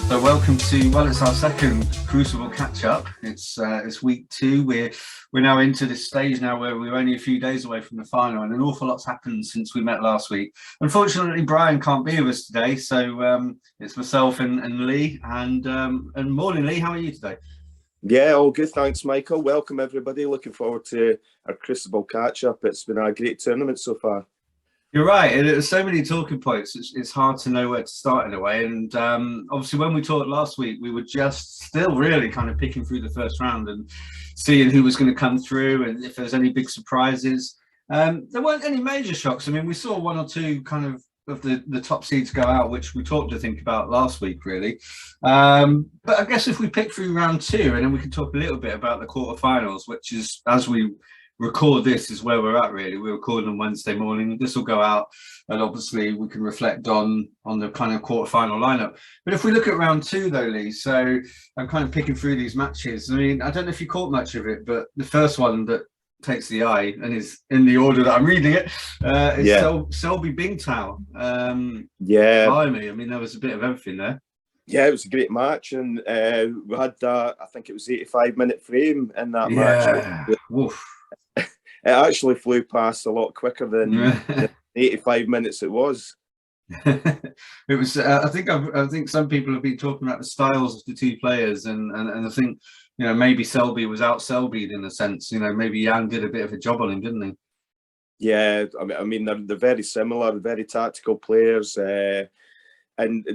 So welcome to, well, it's our second Crucible catch-up. It's week two. We're now into this stage now where we're only a few days away from the final, and an awful lot's happened since we met last week. Unfortunately, Brian can't be with us today, so it's myself and Lee. And morning, Lee. How are you today? Yeah, all good. Thanks, Michael. Welcome, everybody. Looking forward to our Crucible catch-up. It's been a great tournament so far. You're right. There's so many talking points. It's hard to know where to start in a way. And obviously, when we talked last week, we were just still really kind of picking through the first round and seeing who was going to come through and if there's any big surprises. There weren't any major shocks. I mean, we saw one or two kind of the top seeds go out, which we talked to think about last week, really. But I guess if we pick through round two, and then we can talk a little bit about the quarterfinals, which is, as we record this, is where we're at, really. We're recording on Wednesday morning. This will go out, and obviously we can reflect on the kind of quarterfinal lineup. But if we look at round two, though, Lee, so I'm kind of picking through these matches. I mean, I don't know if you caught much of it, but the first one that takes the eye and is in the order that I'm reading it is Selby Bingtao. Blimey, I mean, there was a bit of everything there. Yeah, it was a great match, and we had I think it was 85-minute frame in that match. Woof. It actually flew past a lot quicker than the 85 minutes it was. It was. I think some people have been talking about the styles of the two players, and I think, you know, maybe Selby was out Selby'd in a sense. You know, maybe Jan did a bit of a job on him, didn't he? Yeah, I mean they're very similar, very tactical players. And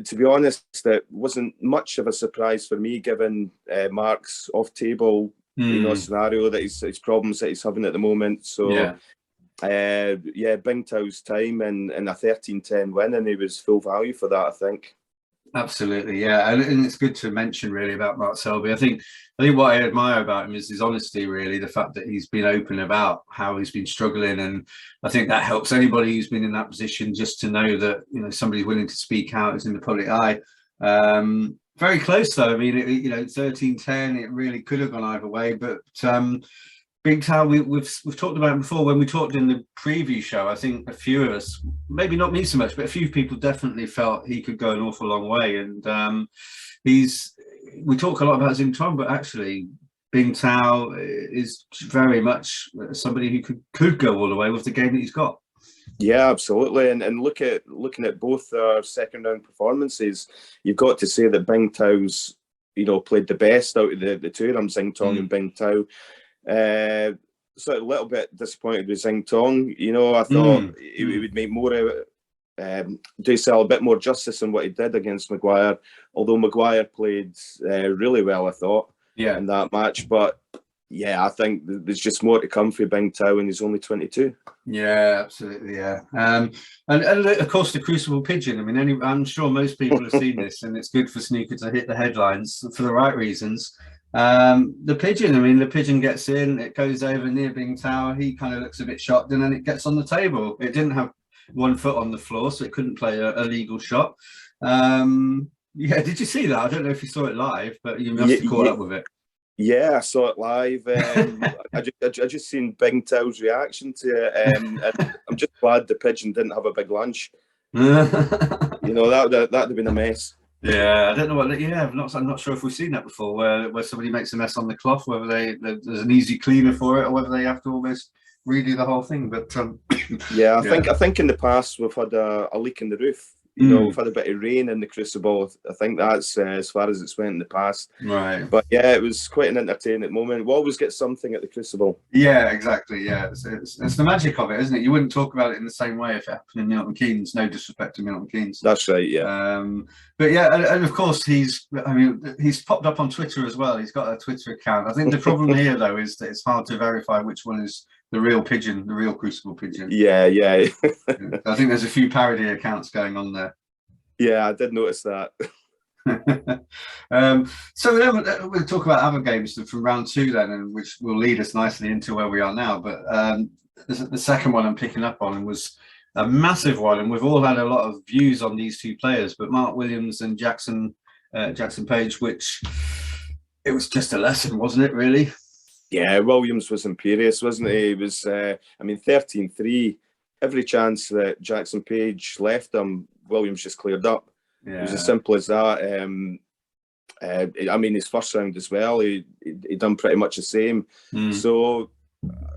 to be honest, it wasn't much of a surprise for me, given Mark's off-table scenario, that his problems that he's having at the moment. So Bingtao's time and a 13-10 win, and he was full value for that, I think. Absolutely, yeah, and it's good to mention really about Mark Selby. I think what I admire about him is his honesty, really, the fact that he's been open about how he's been struggling, and I think that helps anybody who's been in that position, just to know that, you know, somebody's willing to speak out, is in the public eye. Very close though. I mean, 13-10, it really could have gone either way, but Bingtao, we've talked about him before when we talked in the preview show. I think a few of us, maybe not me so much, but a few people definitely felt he could go an awful long way. And we talk a lot about Xingtong, but actually Bingtao is very much somebody who could go all the way with the game that he's got. Yeah, absolutely. And looking at both our second round performances, you've got to say that Bingtao's, played the best out of the two of them, Xingtong and Bingtao. So a little bit disappointed with Xingtong. I thought he would make more out, do himself a bit more justice than what he did against Maguire. Although Maguire played really well, I thought, in that match. But yeah, I think there's just more to come for Bingtao, and he's only 22. Yeah, absolutely, yeah. And of course the Crucible Pigeon. I mean, I'm sure most people have seen this, and it's good for snooker to hit the headlines for the right reasons. The pigeon, the pigeon gets in, it goes over near Bingtao, he kind of looks a bit shocked, and then it gets on the table. It didn't have one foot on the floor, so it couldn't play a legal shot. Yeah, did you see that? I don't know if you saw it live, but you must have caught up with it. Yeah, I saw it live. I just seen Bingtao's reaction to it, and I'm just glad the pigeon didn't have a big lunch. That'd have been a mess. Yeah, I don't know what. Yeah, I'm not sure if we've seen that before, where somebody makes a mess on the cloth, whether there's an easy cleaner for it, or whether they have to almost redo the whole thing. But I think in the past we've had a leak in the roof. We've had a bit of rain in the Crucible. I think that's as far as it's went in the past. Right. But yeah, it was quite an entertaining moment. We always get something at the Crucible. Yeah, exactly. Yeah, it's the magic of it, isn't it? You wouldn't talk about it in the same way if it happened in Milton Keynes. No disrespect to Milton Keynes. That's right. Yeah. But yeah, and of course he's popped up on Twitter as well. He's got a Twitter account. I think the problem here though is that it's hard to verify which one is the real pigeon, the real Crucible Pigeon. Yeah. I think there's a few parody accounts going on there. Yeah, I did notice that. So then we'll talk about other games from round two then, and which will lead us nicely into where we are now. But the second one I'm picking up on was a massive one, and we've all had a lot of views on these two players, but Mark Williams and Jackson Page, which it was just a lesson, wasn't it, really? Yeah, Williams was imperious, wasn't he? He was, 13-3. Every chance that Jackson Page left him, Williams just cleared up. It was as simple as that. I mean, his first round as well, he done pretty much the same. So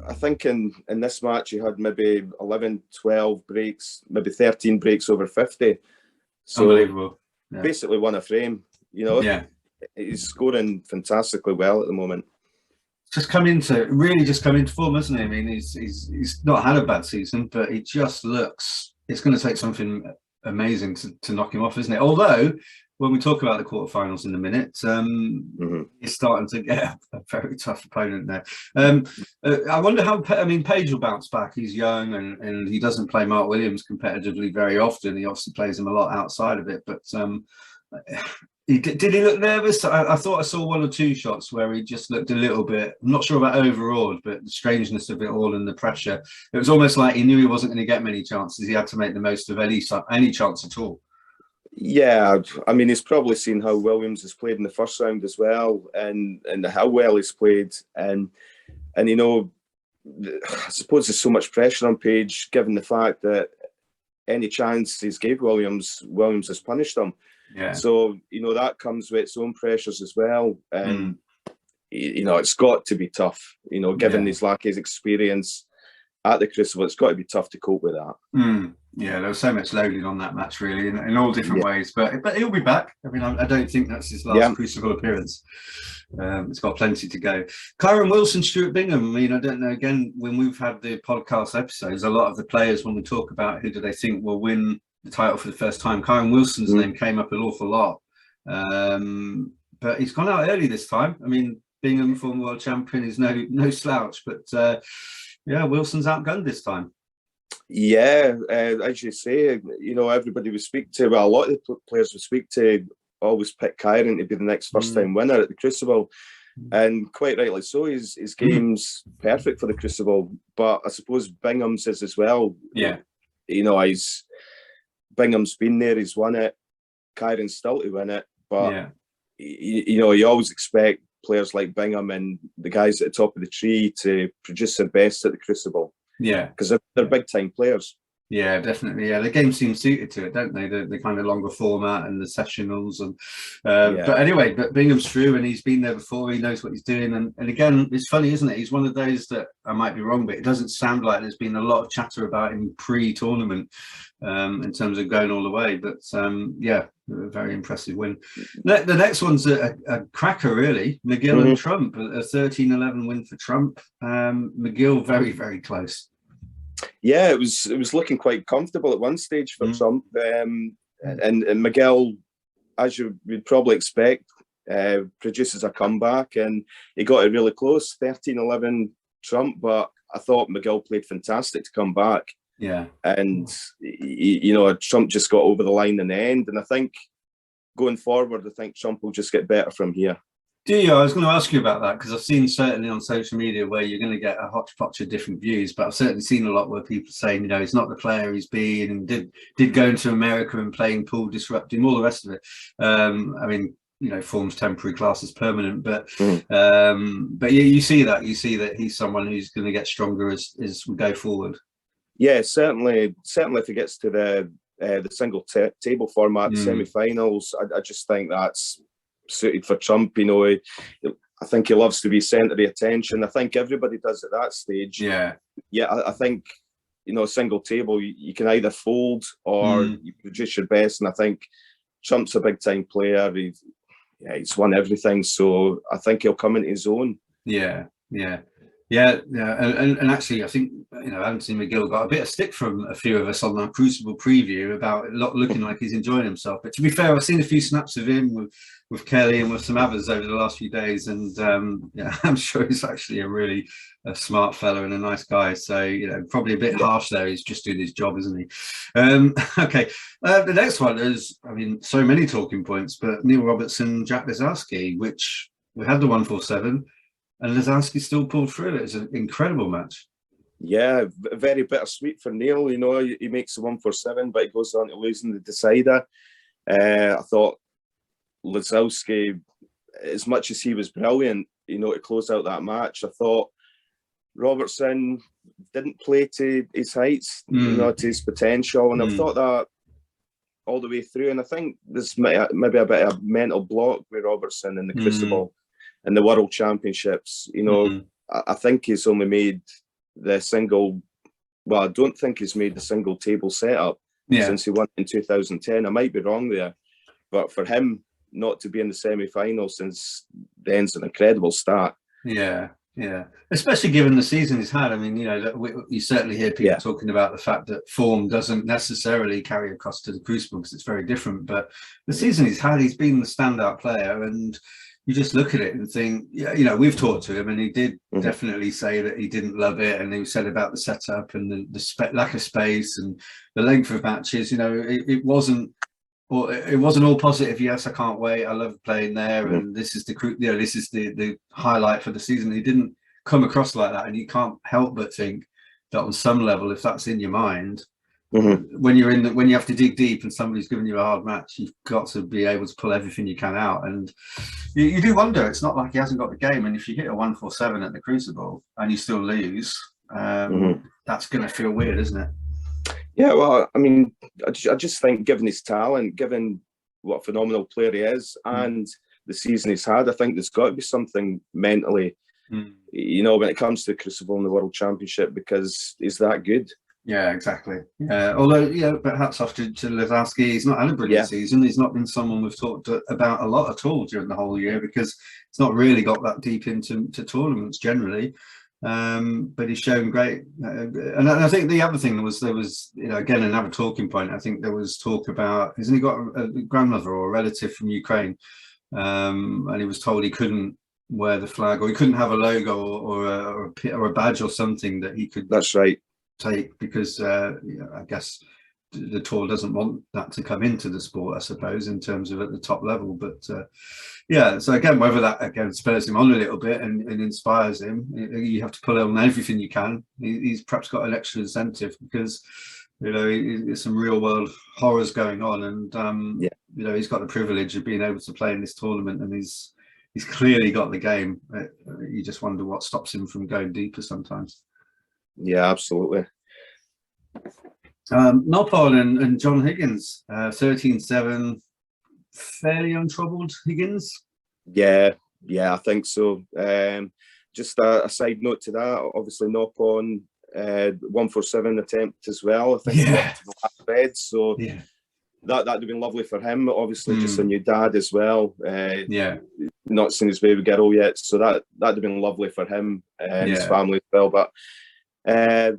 I think in this match he had maybe 11, 12 breaks, maybe 13 breaks over 50. So unbelievable. Yeah. Basically won a frame, you know. Yeah. He's scoring fantastically well at the moment. Just come into form, hasn't he? I mean, he's not had a bad season, but he just looks. It's going to take something amazing to knock him off, isn't it? Although, when we talk about the quarterfinals in a minute, he's starting to get a very tough opponent there. I wonder how. I mean, Page will bounce back. He's young and he doesn't play Mark Williams competitively very often. He obviously plays him a lot outside of it, but. Did he look nervous? I thought I saw one or two shots where he just looked a little bit, I'm not sure about overawed, but the strangeness of it all and the pressure. It was almost like he knew he wasn't going to get many chances. He had to make the most of any chance at all. Yeah, I mean, he's probably seen how Williams has played in the first round as well, and how well he's played. And you know, I suppose there's so much pressure on Page, given the fact that any chance he's gave Williams has punished him. Yeah. So, you know, that comes with its own pressures as well. And, you know, it's got to be tough, you know, given his lack of experience at the Crucible, it's got to be tough to cope with that. Yeah, there was so much loaded on that match, really, in all different ways. But he'll be back. I mean, I don't think that's his last Crucible appearance. It's got plenty to go. Kyron Wilson, Stuart Bingham. I mean, I don't know, again, when we've had the podcast episodes, a lot of the players, when we talk about who do they think will win the title for the first time, Kyron Wilson's name came up an awful lot, but he's gone out early this time. I mean, Bingham, former world champion, is no slouch, but Wilson's outgunned this time. Yeah, as you say, you know, everybody we speak to, well, a lot of the players we speak to always pick Kyron to be the next first-time winner at the Crucible, and quite rightly so. His game's perfect for the Crucible, but I suppose Bingham's is as well. Yeah, you know, Bingham's been there, he's won it. Kyron's still to win it, but you know, you always expect players like Bingham and the guys at the top of the tree to produce their best at the Crucible. Yeah, because they're big time players. Yeah, definitely. Yeah, the game seems suited to it, don't they? The kind of longer format and the sessionals and. But anyway, but Bingham's through and he's been there before. He knows what he's doing, and again, it's funny, isn't it? He's one of those that I might be wrong, but it doesn't sound like there's been a lot of chatter about him pre-tournament in terms of going all the way. But a very impressive win. The next one's a cracker, really. McGill and Trump, a 13-11 win for Trump. McGill very, very close. Yeah, it was looking quite comfortable at one stage for Trump, and McGill, as you would probably expect, produces a comeback, and he got it really close, 13-11 Trump, but I thought McGill played fantastic to come back. Yeah, and you know, Trump just got over the line in the end, and I think going forward, I think Trump will just get better from here. Do you? I was going to ask you about that because I've seen certainly on social media where you're going to get a hodgepodge of different views, but I've certainly seen a lot where people saying, you know, he's not the player he's been, and did go into America and playing pool, disrupting, all the rest of it. I mean, you know, form's temporary, class is permanent, but you see that he's someone who's going to get stronger as we go forward. Yeah, certainly if he gets to the single table format, the semi-finals, I just think that's suited for Trump. You know, I think he loves to be centre of attention. I think everybody does at that stage. Yeah, I think, you know, single table, you can either fold or you produce your best, and I think Trump's a big time player. He's won everything, so I think he'll come into his own. And actually, I think, you know, Anthony McGill got a bit of stick from a few of us on our Crucible preview about looking like he's enjoying himself. But to be fair, I've seen a few snaps of him with Kelly and with some others over the last few days, and I'm sure he's actually a really smart fellow and a nice guy. So, you know, probably a bit harsh there. He's just doing his job, isn't he? Okay. The next one is, I mean, so many talking points, but Neil Robertson, Jack Lisowski, which we had the 147. And Lisowski still pulled through. It was an incredible match. Yeah, very bittersweet for Neil. You know, he makes the 147, but he goes on to losing the decider. I thought Lisowski, as much as he was brilliant, you know, to close out that match, I thought Robertson didn't play to his heights, you know, to his potential. And I thought that all the way through. And I think there's maybe a bit of a mental block with Robertson in the Crucible and the World Championships. You know, I think he's only made the single. Well, I don't think he's made the single table setup since he won in 2010. I might be wrong there, but for him not to be in the semi-final since then's an incredible start. Yeah, yeah. Especially given the season he's had. I mean, you know, you certainly hear people talking about the fact that form doesn't necessarily carry across to the Crucible because it's very different. But the season he's had, he's been the standout player, and you just look at it and think, yeah, you know, we've talked to him, and he did definitely say that he didn't love it, and he said about the setup and the lack of space and the length of matches. You know, it wasn't all positive. Yes, I can't wait. I love playing there, and this is this is the highlight for the season. He didn't come across like that, and you can't help but think that on some level, if that's in your mind, when you have to dig deep and somebody's giving you a hard match, you've got to be able to pull everything you can out. And you do wonder. It's not like he hasn't got the game. And if you hit a 147 at the Crucible and you still lose, that's going to feel weird, isn't it? Yeah, well, I mean, I just think given his talent, given what a phenomenal player he is, and the season he's had, I think there's got to be something mentally, you know, when it comes to the Crucible and the World Championship, because he's that good. Yeah, exactly. Although, but hats off to Lewandowski. He's not had a brilliant season. He's not been someone we've talked about a lot at all during the whole year because he's not really got that deep into tournaments generally. But he's shown great. And I think the other thing there was, you know, again, another talking point. I think there was talk about, hasn't he got a grandmother or a relative from Ukraine? And he was told he couldn't wear the flag, or he couldn't have a logo or a badge or something that he could. That's right. Take because I guess the tour doesn't want that to come into the sport, I suppose, in terms of at the top level. But so again, whether that again spurs him on a little bit and inspires him, you have to pull on everything you can. He's perhaps got an extra incentive because, you know, there's some real world horrors going on, and you know, he's got the privilege of being able to play in this tournament, and he's clearly got the game. You just wonder what stops him from going deeper sometimes. Yeah, absolutely. Noppon and John Higgins, 13-7, fairly untroubled Higgins. Yeah, I think so. Just a side note to that, obviously Noppon 147 attempt as well. I think he got to the last bed, so that'd have been lovely for him. Obviously, just a new dad as well. Not seen his baby girl yet, so that'd have been lovely for him and his family as well. But I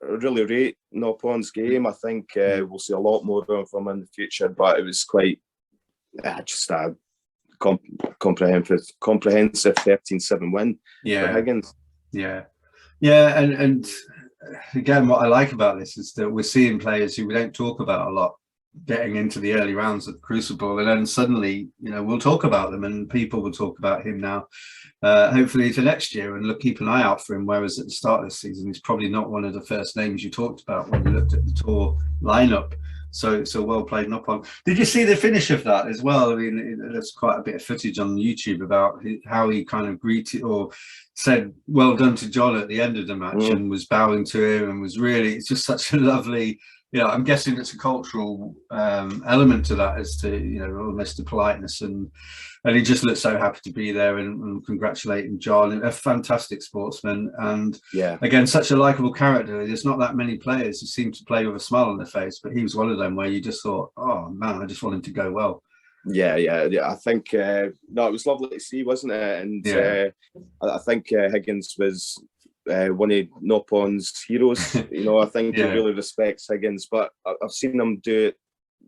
really rate Noppon's game. I think we'll see a lot more of him in the future, but it was quite just a comprehensive 13-7 win for Higgins. And again, what I like about this is that we're seeing players who we don't talk about a lot getting into the early rounds of the Crucible, and then suddenly, you know, we'll talk about them and people will talk about him now, hopefully for next year, and keep an eye out for him, whereas at the start of the season he's probably not one of the first names you talked about when you looked at the tour lineup. So well played, Noppon. Did you see the finish of that as well? I mean, there's quite a bit of footage on YouTube about how he kind of greeted or said well done to John at the end of the match and was bowing to him, and was really, it's just such a lovely, you know, I'm guessing it's a cultural element to that, as to, you know, almost the politeness, and he just looked so happy to be there, and congratulating John, a fantastic sportsman, and again, such a likable character. There's not that many players who seem to play with a smile on their face, but he was one of them where you just thought, oh man, I just want him to go well. Yeah. I think no, it was lovely to see, wasn't it? And I think Higgins was one of Noppon's heroes. You know, I think he really respects Higgins, but I've seen him do it,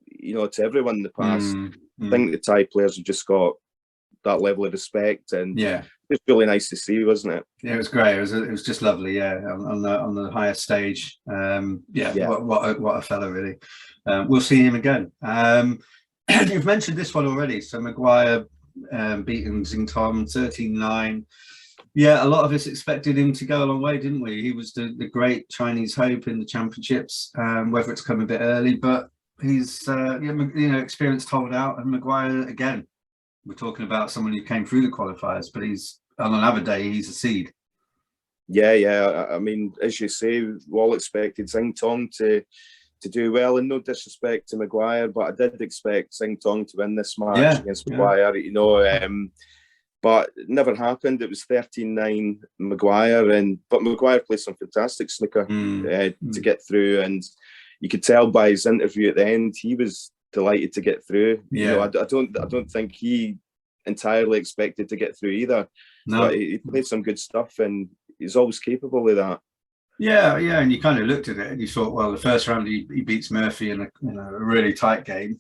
you know, to everyone in the past. I think the Thai players have just got that level of respect, and it's really nice to see, wasn't it? Yeah, it was great. It was just lovely. On the higher stage. What a fella, really. We'll see him again. You've mentioned this one already. So Maguire beating Xingtong 13-9. Yeah, a lot of us expected him to go a long way, didn't we? He was the great Chinese hope in the championships, whether it's come a bit early, but he's, experience told out. And Maguire, again, we're talking about someone who came through the qualifiers, but he's, on another day, he's a seed. Yeah. I mean, as you say, we all expected Xingtong to to do well. And no disrespect to Maguire, but I did expect Sing Tong to win this match Yeah, against Maguire, you know. But it never happened. It was 13-9 Maguire, but Maguire played some fantastic snooker to get through, and you could tell by his interview at the end he was delighted to get through. Yeah. You know, I don't think he entirely expected to get through either. No. But he played some good stuff, and he's always capable of that. Yeah, and you kind of looked at it and you thought, well, the first round he beats Murphy in a really tight game.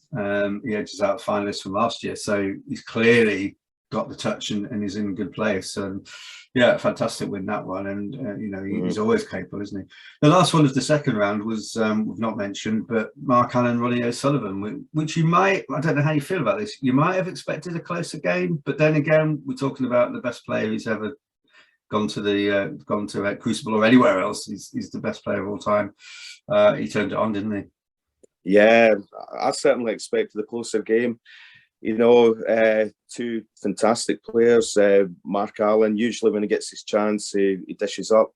He edges out finalists from last year, so he's clearly got the touch and he's in a good place. And yeah, fantastic win that one. And you know, he's always capable, isn't he? The last one of the second round was we've not mentioned, but Mark Allen, Ronnie O'Sullivan, which you might, I don't know how you feel about this, you might have expected a closer game, but then again, we're talking about the best player who's ever gone to Crucible or anywhere else. He's the best player of all time. He turned it on, didn't he? Yeah, I certainly expected a closer game. You know, two fantastic players. Mark Allen, usually when he gets his chance, he dishes up.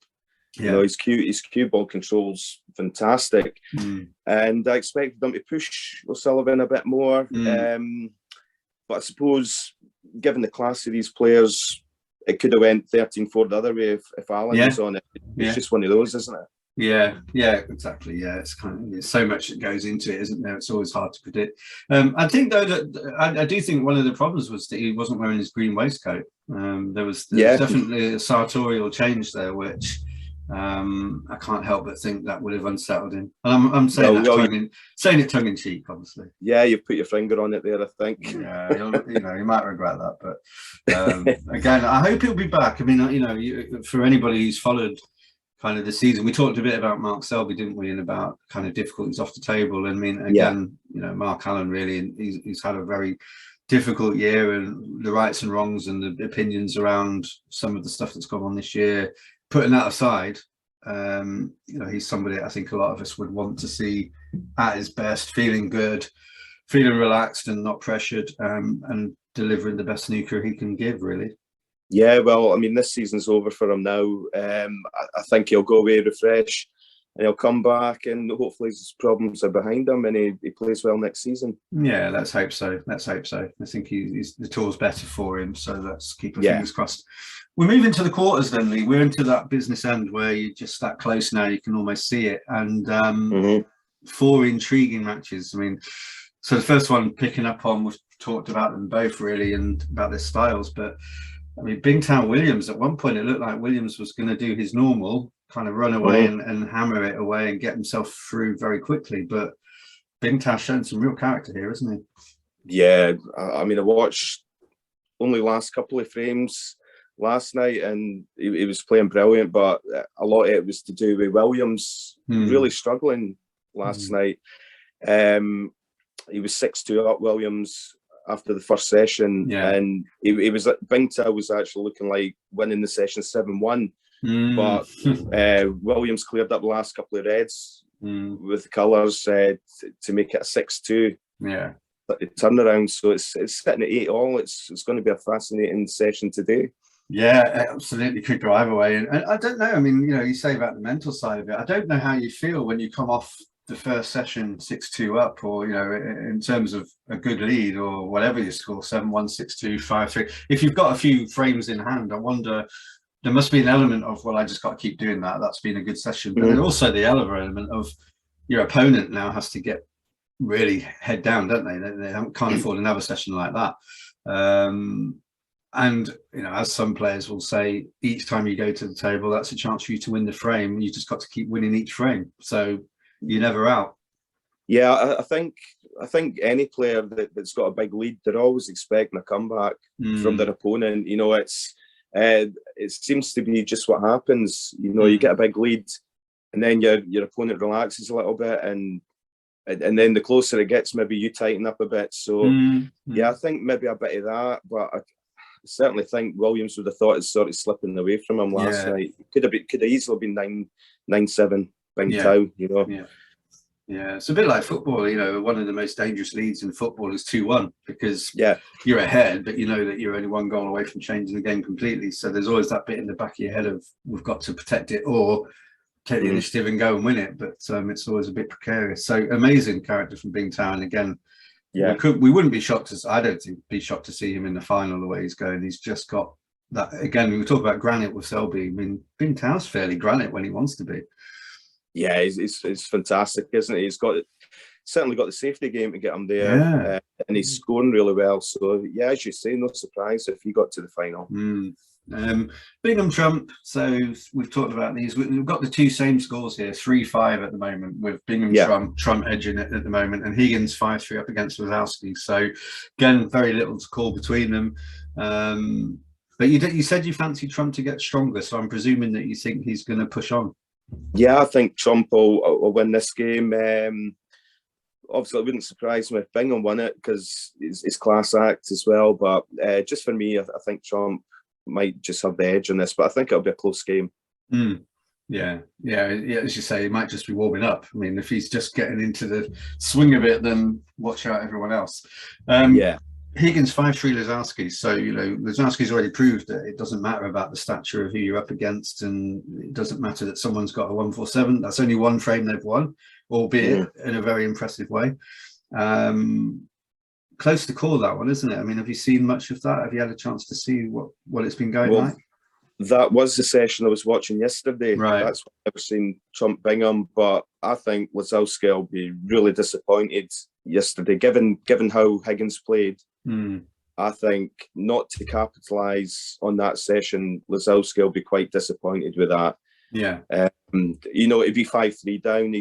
Yeah. You know, his cue ball control's fantastic. And I expected them to push O'Sullivan a bit more. But I suppose, given the class of these players, it could have went 13-4 the other way if Allen was on it. It's just one of those, isn't it? Yeah, exactly. Yeah, it's there's so much that goes into it, isn't there? It's always hard to predict. I think though that I do think one of the problems was that he wasn't wearing his green waistcoat. There was definitely a sartorial change there, which I can't help but think that would have unsettled him. And I'm saying saying it tongue in cheek, obviously. Yeah, you've put your finger on it there, I think. Yeah, you might regret that, but again, I hope he'll be back. I mean, for anybody who's followed kind of the season, we talked a bit about Mark Selby, didn't we, and about kind of difficulties off the table. I mean, again, Mark Allen really, he's had a very difficult year, and the rights and wrongs and the opinions around some of the stuff that's gone on this year, putting that aside, he's somebody I think a lot of us would want to see at his best, feeling good, feeling relaxed and not pressured, and delivering the best snooker he can give, really. Yeah, well, I mean, this season's over for him now. I think he'll go away, refresh, and he'll come back, and hopefully his problems are behind him, and he plays well next season. Yeah, let's hope so. I think the tour's better for him, so let's keep our fingers crossed. We're moving to the quarters then, Lee. We're into that business end where you're just that close now, you can almost see it. And 4 intriguing matches. I mean, so the first one picking up on, we've talked about them both really and about their styles, but I mean, Bingtown Williams, at one point it looked like Williams was going to do his normal, kind of run away and hammer it away and get himself through very quickly. But Bingtown's shown some real character here, isn't he? Yeah, I mean, I watched only last couple of frames last night, and he was playing brilliant, but a lot of it was to do with Williams really struggling last night. He was 6-2 up, Williams, after the first session, and he was Bingtown was actually looking like winning the session 7-1, but Williams cleared up the last couple of reds with the colours to make it a 6-2. But the turnaround, so it's sitting at 8-all. It's going to be a fascinating session today. Yeah, absolutely, could go either way. And I don't know. I mean, you say about the mental side of it. I don't know how you feel when you come off the first session 6-2 up, or in terms of a good lead or whatever you score, 7-1, 6-2, 5-3. If you've got a few frames in hand, I wonder, there must be an element of, well, I just got to keep doing that. That's been a good session. But then also the other element of your opponent now has to get really head down, don't they? They can't afford another session like that. And as some players will say, each time you go to the table, that's a chance for you to win the frame. You just got to keep winning each frame. So you're never out. Yeah, I think any player that's got a big lead, they're always expecting a comeback from their opponent. It seems to be just what happens. You get a big lead, and then your opponent relaxes a little bit, and then the closer it gets, maybe you tighten up a bit. So yeah, I think maybe a bit of that, but I certainly think Williams would have thought it's sort of slipping away from him last night. Could have easily been 9-7. Bingtown, Yeah, it's a bit like football. One of the most dangerous leads in football is 2-1 because you're ahead, but you know that you're only 1 goal away from changing the game completely. So there's always that bit in the back of your head of, we've got to protect it, or take the initiative and go and win it, but it's always a bit precarious. So amazing character from Bingtao, and again, we wouldn't be shocked I don't think be shocked to see him in the final the way he's going. He's just got that again. We talk about granite with Selby. I mean, Bingtao's fairly granite when he wants to be. Yeah, it's fantastic, isn't it? He's certainly got the safety game to get him there, and he's scoring really well. So yeah, as you say, no surprise if he got to the final. Bingham Trump. So we've talked about these. We've got the two same scores here, 3-5 at the moment, with Bingham Trump edging it at the moment, and Higgins 5-3 up against Wazowski. So again, very little to call between them. But you said you fancy Trump to get stronger, so I'm presuming that you think he's going to push on. Yeah, I think Trump will win this game. Obviously, it wouldn't surprise me if Bingham won it because it's class act as well. But just for me, I think Trump might just have the edge on this. But I think it'll be a close game. Yeah. As you say, he might just be warming up. I mean, if he's just getting into the swing of it, then watch out everyone else. Higgins 5-3 Lazowski. So, Lazowski's already proved that it doesn't matter about the stature of who you're up against, and it doesn't matter that someone's got a 147. That's only one frame they've won, albeit in a very impressive way. Close to call, that one, isn't it? I mean, have you seen much of that? Have you had a chance to see what it's been going like? That was the session I was watching yesterday. Right. That's why I've never seen Trump Bingham, but I think Lazowski will be really disappointed yesterday, given how Higgins played. I think not to capitalise on that session, Lazowski will be quite disappointed with that. Yeah. It'd be 5-3 down.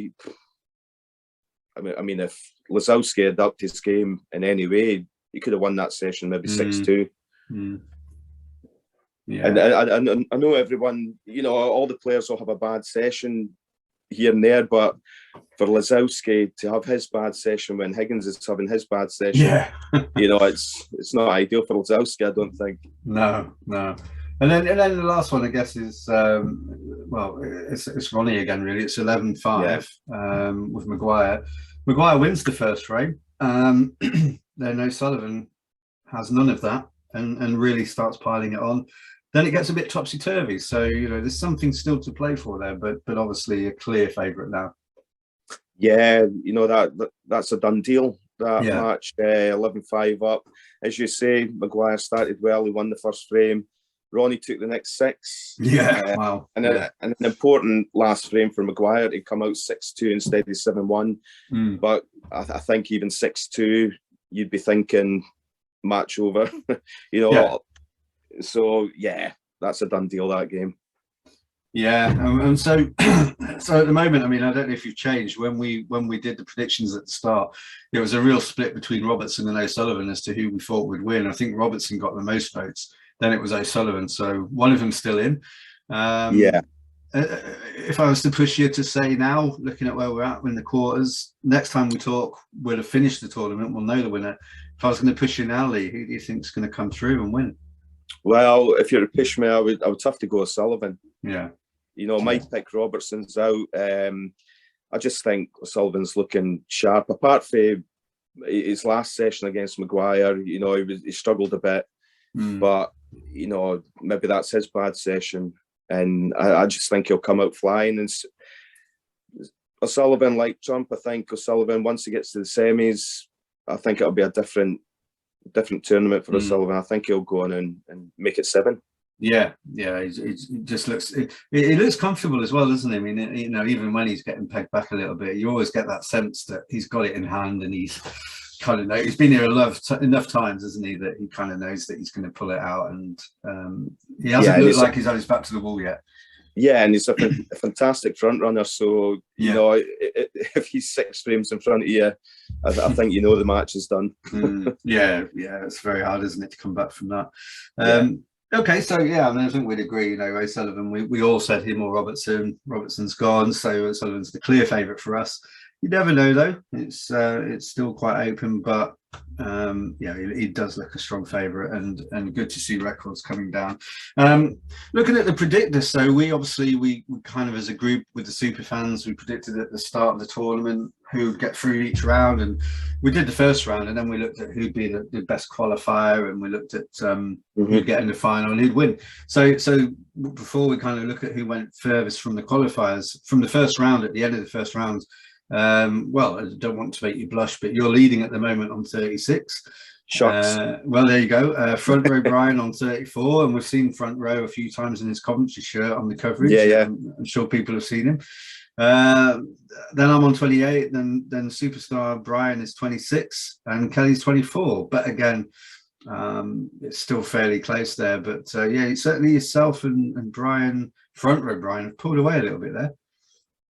I mean, if Lazowski had upped his game in any way, he could have won that session, maybe 6-2. Yeah. And I know everyone, all the players will have a bad session here and there, but for Lazowski to have his bad session when Higgins is having his bad session, it's not ideal for Lazowski, I don't think. No. And then the last one, I guess, is it's Ronnie again, really. It's 11-5 with Maguire. Maguire wins the first frame. Then O'Sullivan has none of that and really starts piling it on. Then it gets a bit topsy-turvy. So, there's something still to play for there, but obviously a clear favourite now. Yeah, that's a done deal, that match, 11-5 up. As you say, Maguire started well. He won the first frame. Ronnie took the next 6. Yeah, wow. And an important last frame for Maguire to come out 6-2 instead of 7-1. But I think even 6-2, you'd be thinking match over. So that's a done deal, that game. Yeah, and so at the moment, I mean, I don't know if you've changed. When we did the predictions at the start, there was a real split between Robertson and O'Sullivan as to who we thought would win. I think Robertson got the most votes. Then it was O'Sullivan, so one of them's still in. If I was to push you to say now, looking at where we're at in the quarters, next time we talk, we'll have finished the tournament. We'll know the winner. If I was going to push you now, Lee, who do you think is going to come through and win? Well, if you're to push me, I would have to go O'Sullivan. Yeah. My pick Robertson's out. I just think O'Sullivan's looking sharp. Apart from his last session against Maguire, he struggled a bit. But, maybe that's his bad session. And I just think he'll come out flying. And O'Sullivan, like Trump, I think O'Sullivan, once he gets to the semis, I think it'll be a different tournament for O'Sullivan. I think he'll go on and make it 7. Yeah. He just looks. He looks comfortable as well, doesn't he? I mean, even when he's getting pegged back a little bit, you always get that sense that he's got it in hand, and he's kind of he's been here enough times, hasn't he, that he kind of knows that he's going to pull it out, and he hasn't looked like he's had his back to the wall yet. Yeah, and he's a fantastic front runner. So if he's 6 frames in front of you, I think the match is done. Yeah, it's very hard, isn't it, to come back from that. Okay, so I think we'd agree. O'Sullivan, we all said him or Robertson. Robertson's gone, so O'Sullivan's the clear favourite for us. You never know, though. It's still quite open, but Yeah, he does look a strong favourite, and good to see records coming down. Looking at the predictors, so we kind of, as a group with the super fans, we predicted at the start of the tournament who would get through each round, and we did the first round, and then we looked at who'd be the best qualifier, and we looked at who'd get in the final and who'd win. So before we kind of look at who went furthest from the qualifiers from the first round, at the end of the first round. Well, I don't want to make you blush, but you're leading at the moment on 36. Shucks. Well, there you go. Front row Brian on 34, and we've seen front row a few times in his Coventry shirt on the coverage. Yeah. I'm sure people have seen him. Then I'm on 28. Then superstar Brian is 26, and Kelly's 24. But again, it's still fairly close there. But yeah, certainly yourself and Brian, front row Brian, have pulled away a little bit there.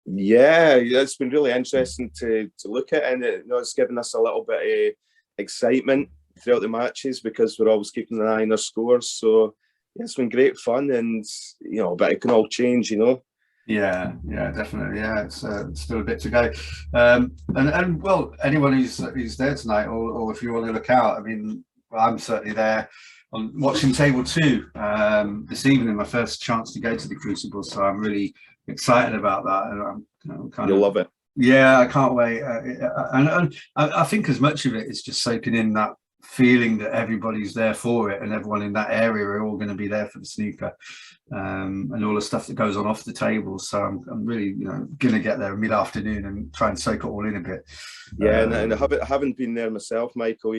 Yeah, it's been really interesting to look at, and it's given us a little bit of excitement throughout the matches because we're always keeping an eye on our scores. So yeah, it's been great fun, and but it can all change, Yeah, definitely. Yeah, it's still a bit to go. And well, anyone who's there tonight, or if you want to look out, I mean, I'm certainly there on watching table 2 this evening. My first chance to go to the Crucible, so I'm really excited about that, and You'll love it. Yeah, I can't wait. And I think as much of it is just soaking in that feeling that everybody's there for it, and everyone in that area are all going to be there for the snooker, and all the stuff that goes on off the table. So I'm really going to get there mid-afternoon and try and soak it all in a bit. Yeah, and I haven't been there myself, Michael.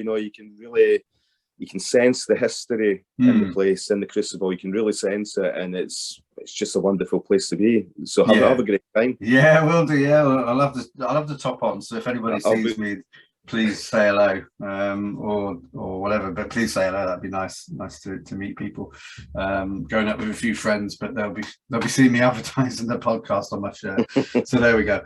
You can sense the history in the place, in the Crucible. You can really sense it, and it's just a wonderful place to be. So have a great time. Yeah, we'll do. Yeah, I'll have the top on. So if anybody sees me, please say hello, or whatever. But please say hello. That'd be nice to meet people. Going up with a few friends, but they'll be seeing me advertising the podcast on my shirt. So there we go.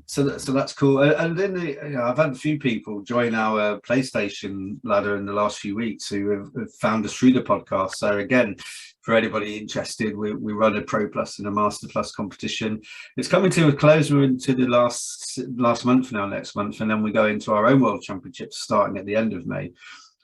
So that's cool. And then I've had a few people join our PlayStation ladder in the last few weeks who have found us through the podcast. So again, for anybody interested, we run a Pro Plus and a Master Plus competition. It's coming to a close. We're into the last month now, next month, and then we go into our own World Championships starting at the end of May.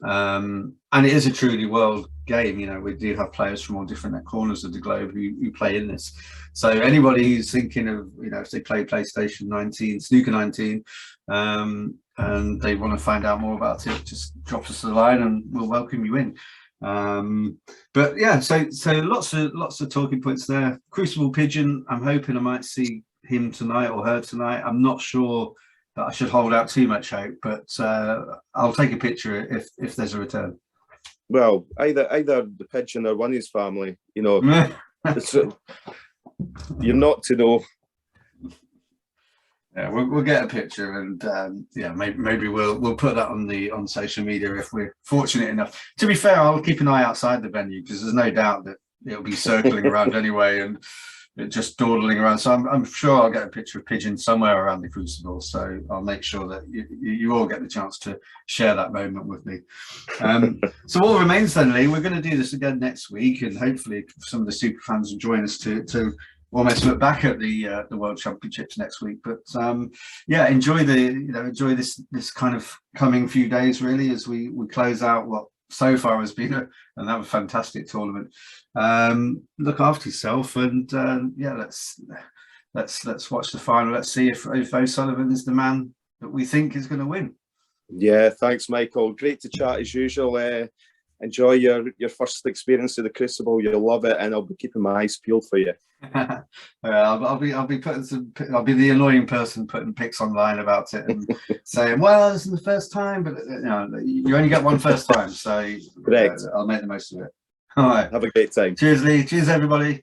And it is a truly world game. We do have players from all different corners of the globe who play in this. So anybody who's thinking of, if they play PlayStation 19, Snooker 19, and they want to find out more about it, just drop us a line and we'll welcome you in. But yeah, so lots of talking points there. Crucible Pigeon, I'm hoping I might see him tonight or her tonight. I'm not sure that I should hold out too much hope, but I'll take a picture if there's a return. Well, either the pigeon or one of his family, you're not to know. Yeah, we'll get a picture, and yeah, maybe we'll put that on social media if we're fortunate enough. To be fair, I'll keep an eye outside the venue because there's no doubt that it'll be circling around anyway, and just dawdling around. So I'm sure I'll get a picture of Pigeon somewhere around the Crucible. So I'll make sure that you all get the chance to share that moment with me. So all remains then, Lee. We're going to do this again next week, and hopefully some of the super fans will join us to almost look back at the World Championships next week. But yeah, enjoy this kind of coming few days really as we close out what so far has been another fantastic tournament. Look after yourself, and yeah, let's watch the final. Let's see if O'Sullivan is the man that we think is going to win. Yeah, thanks, Michael. Great to chat as usual. Enjoy your first experience of the Crucible. You'll love it, and I'll be keeping my eyes peeled for you. I'll be putting I'll be the annoying person putting pics online about it and saying, well, this is the first time, but you only get one first time, so correct. I'll make the most of it. All right, have a great time. Cheers, Lee. Cheers, everybody.